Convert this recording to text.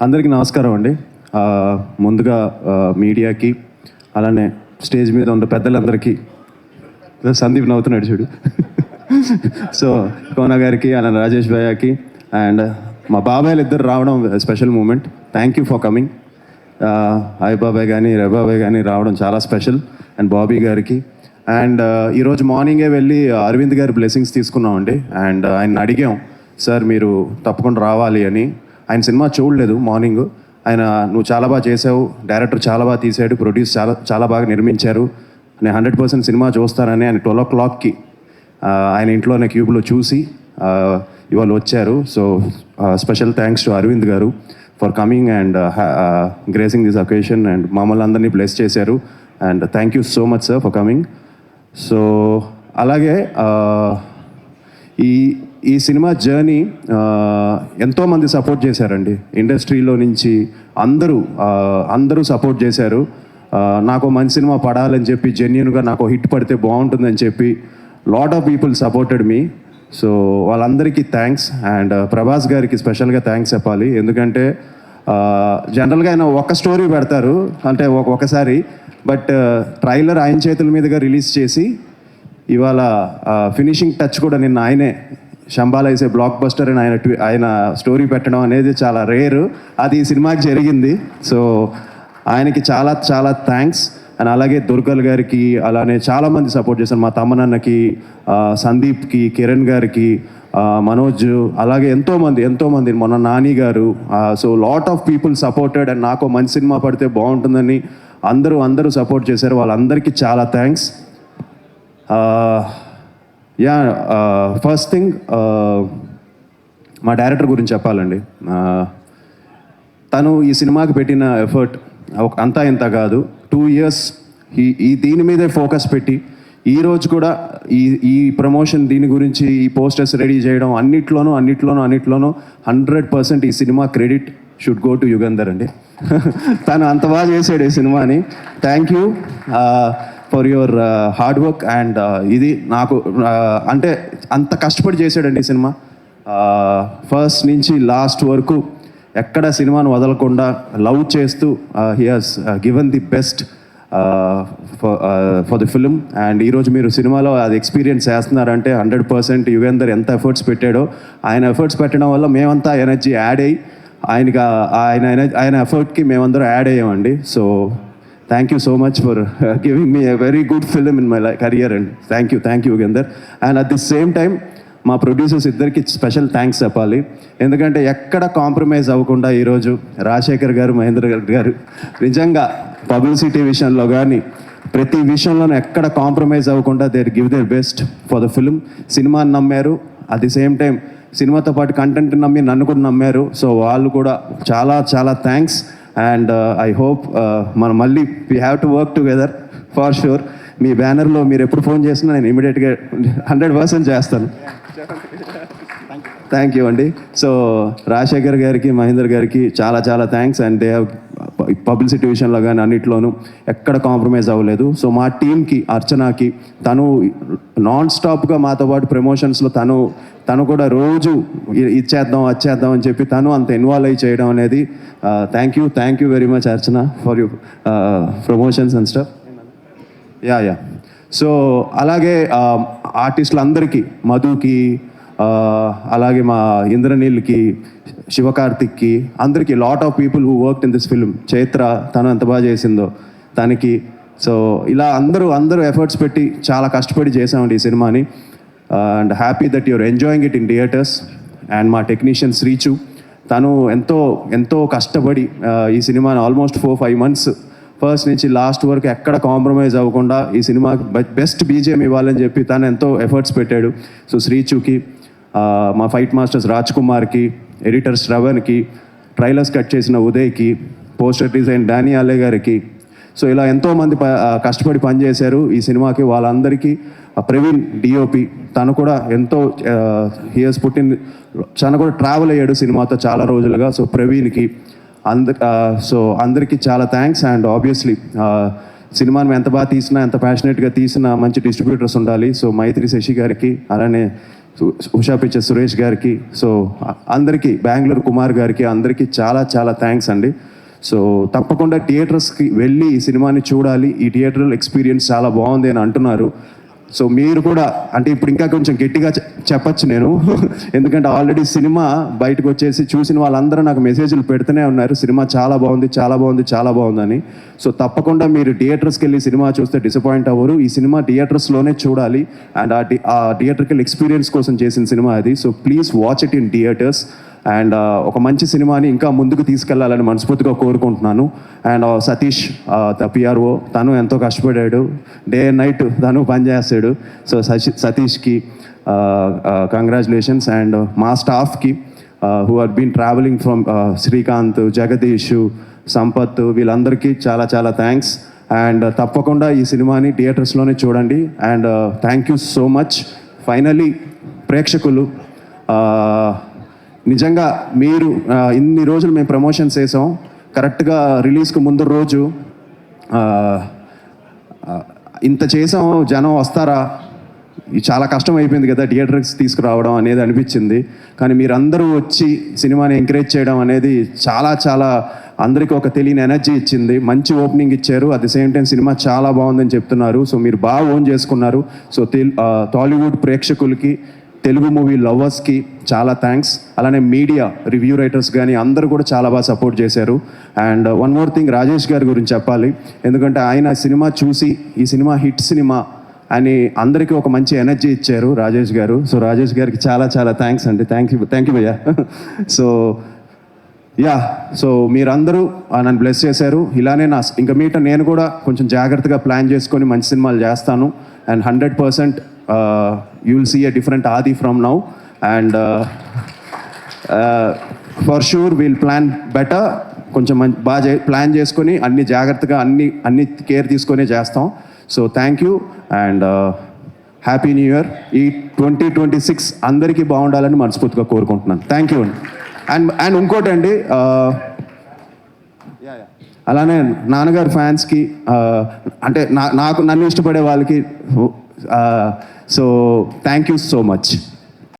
అందరికీ నమస్కారం అండి. ముందుగా మీడియాకి, అలానే స్టేజ్ మీద ఉన్న పెద్దలందరికీ, సందీప్ నవ్వుతున్నాడు చూడు. సో కోన గారికి, అలానే రాజేష్ భయ్యాకి అండ్ మా బాబాయ్లు ఇద్దరు రావడం special moment. Thank you for coming. Hi బాబాయ్ కానీ రబాబాయ్ కానీ రావడం చాలా స్పెషల్. అండ్ బాబీ గారికి అండ్ ఈరోజు మార్నింగే వెళ్ళి అరవింద్ గారి బ్లెస్సింగ్స్ తీసుకున్నామండి. అండ్ ఆయన అడిగాం, సార్ మీరు తప్పకుండా రావాలి అని. ఆయన సినిమా చూడలేదు మార్నింగ్. ఆయన నువ్వు చాలా బాగా చేసావు, డైరెక్టర్ చాలా బాగా తీసాడు, ప్రొడ్యూస్ చాలా బాగా నిర్మించారు, నేను 100% సినిమా చూస్తానని ఆయన 12 o'clockకి ఆయన ఇంట్లోనే క్యూబ్లో చూసి ఇవాళ వచ్చారు. So special thanks to Aravind గారు for coming and gracing this occasion and మమ్మల్ని అందరినీ బ్లెస్ చేశారు. And thank you so much sir for coming. So అలాగే ఈ సినిమా జర్నీ ఎంతోమంది సపోర్ట్ చేశారండి. ఇండస్ట్రీలో నుంచి అందరూ సపోర్ట్ చేశారు. నాకు మంచి సినిమా పడాలని చెప్పి, జెన్యూన్గా నాకు హిట్ పడితే బాగుంటుందని చెప్పి lot of people supported me. So వాళ్ళందరికీ థ్యాంక్స్. అండ్ ప్రభాస్ గారికి స్పెషల్గా థ్యాంక్స్ చెప్పాలి. ఎందుకంటే జనరల్గా ఆయన ఒక స్టోరీ పెడతారు అంటే ఒకసారి, బట్ ట్రైలర్ ఆయన చేతుల మీదుగా రిలీజ్ చేసి ఇవాళ ఫినిషింగ్ టచ్ కూడా నిన్న ఆయనే, శంబాల వేసే బ్లాక్ బస్టర్ అని ఆయన స్టోరీ పెట్టడం అనేది చాలా రేరు. అది ఈ సినిమాకి జరిగింది. సో ఆయనకి చాలా చాలా థ్యాంక్స్. అండ్ అలాగే దుర్గల్ గారికి, అలానే చాలామంది సపోర్ట్ చేశారు. మా తమ్మనన్నకి, సందీప్కి, కిరణ్ గారికి, మనోజ్, అలాగే ఎంతోమంది మొన్న నాని గారు. So lot of people supported. And నాకు మంచి సినిమా పడితే బాగుంటుందని అందరూ సపోర్ట్ చేశారు. వాళ్ళందరికీ చాలా థ్యాంక్స్. ఫస్ట్ థింగ్ మా డైరెక్టర్ గురించి చెప్పాలండి. తను ఈ సినిమాకి పెట్టిన ఎఫర్ట్ అంతా ఇంత కాదు. 2 years దీని మీదే ఫోకస్ పెట్టి ఈరోజు కూడా ఈ ప్రమోషన్, దీని గురించి ఈ పోస్టర్స్ రెడీ చేయడం, అన్నిట్లోనూ 100% ఈ cinema credit should go to Yugandhar అండి. తను అంత బాగా చేశాడు ఈ సినిమాని. Thank you for your hard work. And ఇది నాకు అంటే అంత కష్టపడి చేశాడండి ఈ సినిమా. ఫస్ట్ నుంచి లాస్ట్ వరకు ఎక్కడ సినిమాను వదలకుండా లవ్ చేస్తూ he has given the best for the film. And ఈరోజు మీరు సినిమాలో అది ఎక్స్పీరియన్స్ చేస్తున్నారంటే 100% యుగేందర్ ఎంత ఎఫర్ట్స్ పెట్టాడో, ఆయన ఎఫర్ట్స్ పెట్టడం వల్ల మేమంతా ఎనర్జీ యాడ్ అయ్యి ఆయన ఎఫర్ట్కి మేమందరం యాడ్ అయ్యామండి. So thank you so much for giving me a very good film in my career and thank you Yugender. And at the same time మా ప్రొడ్యూసర్స్ ఇద్దరికి స్పెషల్ థ్యాంక్స్ చెప్పాలి. ఎందుకంటే ఎక్కడ కాంప్రమైజ్ అవ్వకుండా ఈరోజు రాజశేఖర్ గారు, మహేంద్ర గారు నిజంగా పబ్లిసిటీ విషయంలో కానీ ప్రతి విషయంలోనూ ఎక్కడ కాంప్రమైజ్ అవ్వకుండా they give their best for the film. సినిమాని నమ్మారు, అట్ ది సేమ్ టైం సినిమాతో పాటు కంటెంట్ నమ్మి నన్ను కూడా నమ్మారు. సో వాళ్ళు కూడా చాలా చాలా థ్యాంక్స్. అండ్ ఐ హోప్ మనం మళ్ళీ we have to work together for sure. మీ బ్యానర్లో మీరు ఎప్పుడు ఫోన్ చేసినా నేను ఇమీడియట్గా 100% చేస్తాను. థ్యాంక్ యూ అండి. సో రాజశేఖర్ గారికి, మహేందర్ గారికి చాలా చాలా థ్యాంక్స్. అండ్ దే హ్యావ్ పబ్లిసిటీ విషయంలో కానీ అన్నిట్లోనూ ఎక్కడ కాంప్రమైజ్ అవ్వలేదు. సో మా టీంకి, అర్చనాకి, తను నాన్ స్టాప్గా మాతో పాటు ప్రమోషన్స్లో తను కూడా రోజు ఇచ్చేద్దాం వచ్చేద్దాం అని చెప్పి తను అంత ఇన్వాల్వ్ అయ్యి చేయడం అనేది thank you very much Archana for you promotions and stuff. Yeah so అలాగే ఆర్టిస్టులందరికీ, మధుకి, అలాగే మా ఇంద్రనీల్కి, శివకార్తిక్కి, అందరికీ lot of people who worked in this film. Chaitra తను ఎంత బాగా చేసిందో తనకి. సో ఇలా అందరూ ఎఫర్ట్స్ పెట్టి చాలా కష్టపడి చేసామండి ఈ సినిమాని. And happy that your enjoying it in theatres. And మా టెక్నీషియన్ శ్రీచు, తను ఎంతో కష్టపడి ఈ సినిమాని ఆల్మోస్ట్ 4-5 months ఫస్ట్ నుంచి లాస్ట్ వరకు ఎక్కడ కాంప్రమైజ్ అవ్వకుండా ఈ సినిమాకి బెస్ట్ బీజిఎం ఇవ్వాలని చెప్పి తను ఎంతో ఎఫర్ట్స్ పెట్టాడు. సో శ్రీచుకి, మా ఫైట్ మాస్టర్స్ రాజ్ కుమార్కి, ఎడిటర్ శ్రవణ్కి, ట్రైలర్స్ కట్ చేసిన ఉదయ్కి, పోస్టర్ డిజైన్ డానీ అలే గారికి. సో ఇలా ఎంతోమంది కష్టపడి పనిచేశారు ఈ సినిమాకి. వాళ్ళందరికీ ప్రవీణ్ డిఓపి, తను కూడా ఎంతో హియర్స్ తను కూడా ట్రావెల్ అయ్యాడు సినిమాతో చాలా రోజులుగా. సో ప్రవీణ్కి సో అందరికీ చాలా థ్యాంక్స్. అండ్ ఆబ్వియస్లీ సినిమాను ఎంత బాగా తీసినా, ఎంత ప్యాషనెట్గా తీసినా మంచి డిస్ట్రిబ్యూటర్స్ ఉండాలి. సో మైత్రి శశి గారికి, అలానే ఉషా పిక్చర్ సురేష్ గారికి, సో అందరికీ, బెంగళూరు కుమార్ గారికి, అందరికీ చాలా చాలా థ్యాంక్స్ అండి. సో తప్పకుండా థియేటర్స్కి వెళ్ళి ఈ సినిమాని చూడాలి, ఈ థియేటర్ ఎక్స్పీరియన్స్ చాలా బాగుంది అని అంటున్నారు. సో మీరు కూడా, అంటే ఇప్పుడు ఇంకా కొంచెం గట్టిగా చెప్పచ్చు నేను, ఎందుకంటే ఆల్రెడీ సినిమా బయటకు వచ్చేసి చూసిన వాళ్ళందరూ నాకు మెసేజ్లు పెడుతూనే ఉన్నారు, సినిమా చాలా బాగుంది, చాలా బాగుంది, చాలా బాగుందని. సో తప్పకుండా మీరు థియేటర్స్కి వెళ్ళి సినిమా చూస్తే డిసప్పాయింట్ అవ్వరు. ఈ సినిమా థియేటర్స్లోనే చూడాలి, అండ్ ఆ థియేటర్కి ఎక్స్పీరియన్స్ కోసం చేసిన సినిమా అది. So please watch it in theatres. And ఒక మంచి సినిమాని ఇంకా ముందుకు తీసుకెళ్లాలని మనస్ఫూర్తిగా కోరుకుంటున్నాను. అండ్ సతీష్ ద పిఆర్ఓ, తను ఎంతో కష్టపడాడు, డే అండ్ నైట్ తను పనిచేస్తాడు. So సతీష్కి congratulations. అండ్ మా స్టాఫ్కి who are been travelling from Srikanth, Jagadeesh, Sampath, వీళ్ళందరికీ చాలా చాలా థ్యాంక్స్. అండ్ తప్పకుండా ఈ సినిమాని థియేటర్స్లోనే చూడండి. And thank you so much. Finally ప్రేక్షకులు, నిజంగా మీరు ఇన్ని రోజులు మేము ప్రమోషన్స్ చేసాం, కరెక్ట్గా రిలీజ్కి ముందు రోజు ఇంత చేసాం, జనం వస్తారా, చాలా కష్టం అయిపోయింది కదా థియేటర్స్ తీసుకురావడం అనేది అనిపించింది. కానీ మీరందరూ వచ్చి సినిమాని ఎంకరేజ్ చేయడం అనేది చాలా చాలా అందరికీ ఒక తెలియని ఎనర్జీ ఇచ్చింది. మంచి ఓపెనింగ్ ఇచ్చారు, at the same time cinema చాలా బాగుందని చెప్తున్నారు. సో మీరు బాగా ఓన్ చేసుకున్నారు. సో టాలీవుడ్ ప్రేక్షకులకి, తెలుగు మూవీ లవర్స్కి చాలా థ్యాంక్స్. అలానే మీడియా, రివ్యూ రైటర్స్ కానీ అందరూ కూడా చాలా బాగా సపోర్ట్ చేశారు. And one more thing, Rajesh గారి గురించి చెప్పాలి, ఎందుకంటే ఆయన సినిమా చూసి ఈ సినిమా హిట్ సినిమా అని అందరికీ ఒక మంచి ఎనర్జీ ఇచ్చారు రాజేష్ గారు. సో రాజేష్ గారికి చాలా చాలా థ్యాంక్స్ అండి. థ్యాంక్ యూ భయ్యా. సో సో మీరందరూ నన్ను బ్లెస్ చేశారు. ఇలానే ఇంకా మీట నేను కూడా కొంచెం జాగ్రత్తగా ప్లాన్ చేసుకొని మంచి సినిమాలు చేస్తాను. And 100% you will see a different Adi from now, and for sure we'll plan better. కొంచెం బాగా ప్లాన్ చేసుకొని అన్ని జాగ్రత్తగా అన్ని కేర్ తీసుకొని చేస్తాం. So thank you and happy new year. ఈ 2026 అందరికీ బాగుండాలని మనస్ఫూర్తిగా కోరుకుంటున్నాను. Thank you. అండ్ ఇంకోటి అండి, అలానే నాన్నగారు ఫ్యాన్స్కి, అంటే నన్ను ఇష్టపడే వాళ్ళకి, so thank you so much.